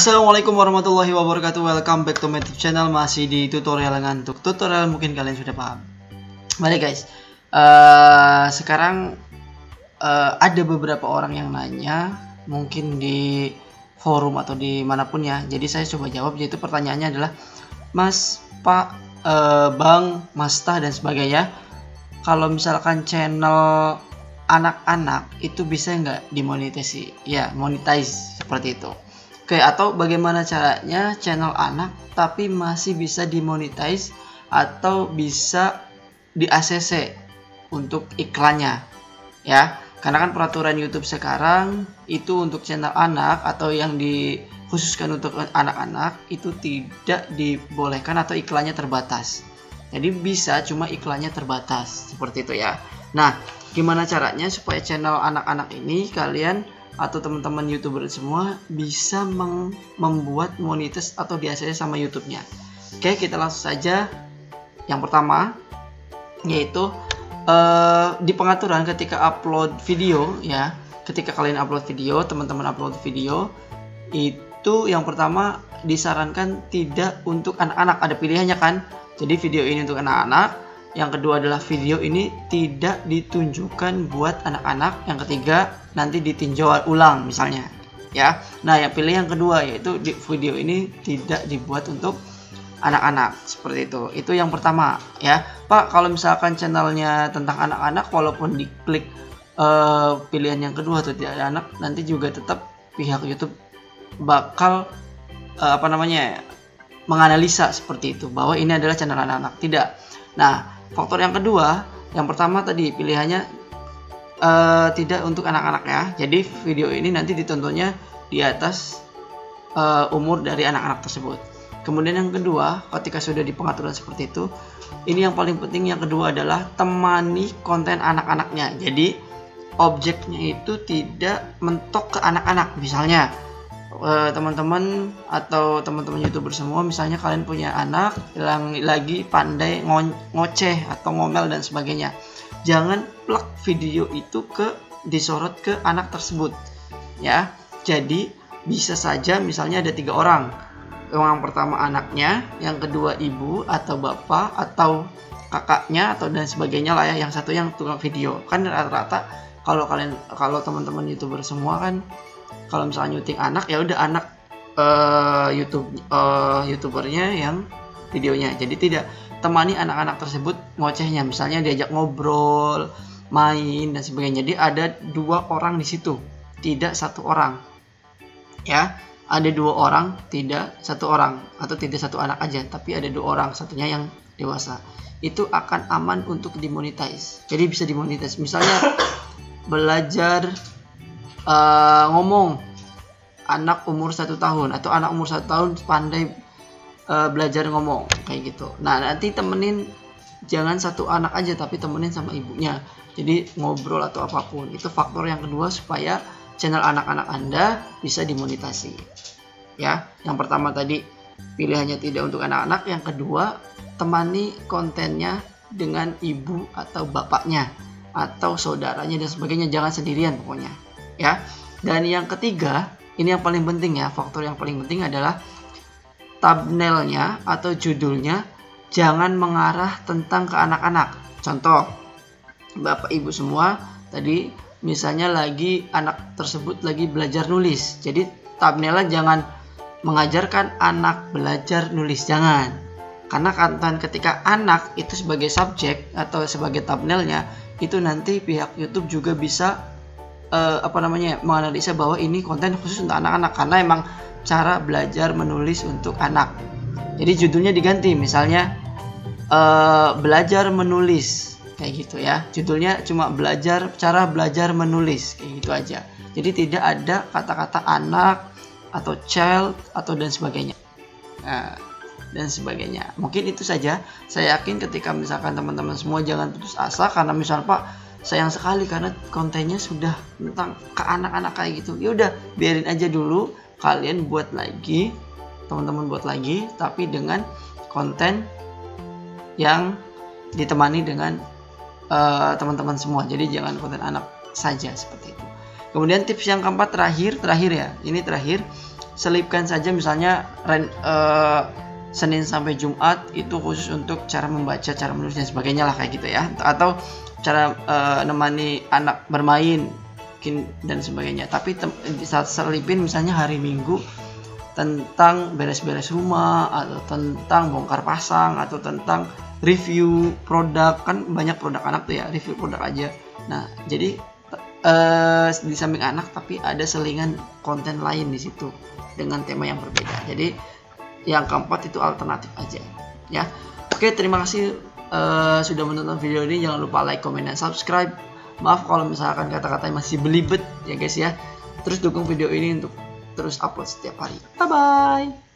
Assalamualaikum warahmatullahi wabarakatuh. Welcome back to my YouTube channel. Masih di tutorial ngantuk. Tutorial mungkin kalian sudah paham. Mari guys, sekarang ada beberapa orang yang nanya, mungkin di forum atau di manapun ya. Jadi saya coba jawab, yaitu pertanyaannya adalah, Mas, Pak, Bang, Mastah dan sebagainya, kalau misalkan channel anak-anak itu bisa nggak dimonetasi? Ya, monetize seperti itu. Oke, atau bagaimana caranya channel anak tapi masih bisa dimonetize atau bisa di ACC untuk iklannya, ya? Karena kan peraturan YouTube sekarang itu untuk channel anak atau yang dikhususkan untuk anak-anak itu tidak dibolehkan atau iklannya terbatas. Jadi bisa cuma iklannya terbatas seperti itu ya. Nah, gimana caranya supaya channel anak-anak ini kalian atau teman-teman YouTuber semua bisa membuat monetize atau di-ACC sama YouTube-nya? Oke, kita langsung saja. Yang pertama yaitu di pengaturan ketika upload video ya. Ketika kalian upload video, teman-teman upload video, itu yang pertama disarankan tidak untuk anak-anak. Ada pilihannya kan? Jadi video ini untuk anak-anak. Yang kedua adalah video ini tidak ditunjukkan buat anak-anak. Yang ketiga nanti ditinjau ulang misalnya ya. Nah, yang pilih yang kedua, yaitu di video ini tidak dibuat untuk anak-anak seperti itu. Itu yang pertama ya. Pak, kalau misalkan channelnya tentang anak-anak, walaupun diklik pilihan yang kedua atau tidak ada anak, nanti juga tetap pihak YouTube bakal menganalisa seperti itu, bahwa ini adalah channel anak-anak. Tidak. Nah, faktor yang kedua, yang pertama tadi pilihannya tidak untuk anak-anak ya. Jadi video ini nanti ditontonnya di atas umur dari anak-anak tersebut. Kemudian yang kedua, ketika sudah di pengaturan seperti itu, ini yang paling penting, yang kedua adalah temani konten anak-anaknya. Jadi objeknya itu tidak mentok ke anak-anak. Misalnya teman-teman atau teman-teman YouTuber semua, misalnya kalian punya anak yang lagi pandai ngoceh atau ngomel dan sebagainya, jangan plug video itu disorot ke anak tersebut ya. Jadi bisa saja misalnya ada 3 orang, yang pertama anaknya, yang kedua ibu atau bapak atau kakaknya atau dan sebagainya lah ya, yang satu yang tukang video. Kan rata-rata kalau teman-teman YouTuber semua kan, kalau misalnya nyuting anak, ya udah anak YouTubernya yang videonya. Jadi tidak temani anak-anak tersebut ngocehnya, misalnya diajak ngobrol, main dan sebagainya. Jadi ada 2 orang di situ, tidak 1 orang. Ya, ada 2 orang, tidak 1 orang, atau tidak 1 anak aja, tapi ada 2 orang, satunya yang dewasa. Itu akan aman untuk dimonetize. Jadi bisa dimonetize. Misalnya belajar ngomong, anak umur 1 tahun atau anak umur 1 tahun pandai belajar ngomong kayak gitu. Nah, nanti temenin, jangan 1 anak aja tapi temenin sama ibunya. Jadi ngobrol atau apapun. Itu faktor yang kedua supaya channel anak-anak Anda bisa dimonetasi. Ya, yang pertama tadi pilihannya tidak untuk anak-anak, yang kedua temani kontennya dengan ibu atau bapaknya atau saudaranya dan sebagainya, jangan sendirian pokoknya ya. Dan yang ketiga, ini yang paling penting ya, faktor yang paling penting adalah thumbnailnya atau judulnya jangan mengarah tentang ke anak-anak. Contoh, bapak ibu semua tadi misalnya anak tersebut lagi belajar nulis, jadi thumbnailnya jangan mengajarkan anak belajar nulis, jangan. Karena konten ketika anak itu sebagai subjek atau sebagai thumbnailnya, itu nanti pihak YouTube juga bisa menganalisa bahwa ini konten khusus untuk anak-anak, karena emang cara belajar menulis untuk anak. Jadi judulnya diganti, misalnya belajar menulis kayak gitu ya. Judulnya cuma cara belajar menulis kayak gitu aja. Jadi tidak ada kata-kata anak atau child atau dan sebagainya. Nah, dan sebagainya. Mungkin itu saja. Saya yakin ketika misalkan teman-teman semua jangan putus asa, karena misal Pak, sayang sekali karena kontennya sudah tentang ke anak-anak kayak gitu. Ya udah, biarin aja dulu, kalian buat lagi, teman-teman buat lagi, tapi dengan konten yang ditemani dengan teman-teman semua. Jadi jangan konten anak saja seperti itu. Kemudian tips yang keempat terakhir ya, ini terakhir, selipkan saja misalnya Senin sampai Jumat itu khusus untuk cara membaca, cara menulis dan sebagainya lah kayak gitu ya, atau cara nemani anak bermain dan sebagainya. Tapi saat selipin misalnya hari Minggu tentang beres-beres rumah, atau tentang bongkar pasang, atau tentang review produk, kan banyak produk anak tuh ya, review produk aja. Nah jadi di samping anak tapi ada selingan konten lain di situ dengan tema yang berbeda. Jadi yang keempat itu alternatif aja ya. Oke, terima kasih sudah menonton video ini. Jangan lupa like, comment, dan subscribe. Maaf kalau misalkan kata-katanya masih belibet ya guys ya. Terus dukung video ini untuk terus upload setiap hari. Bye bye.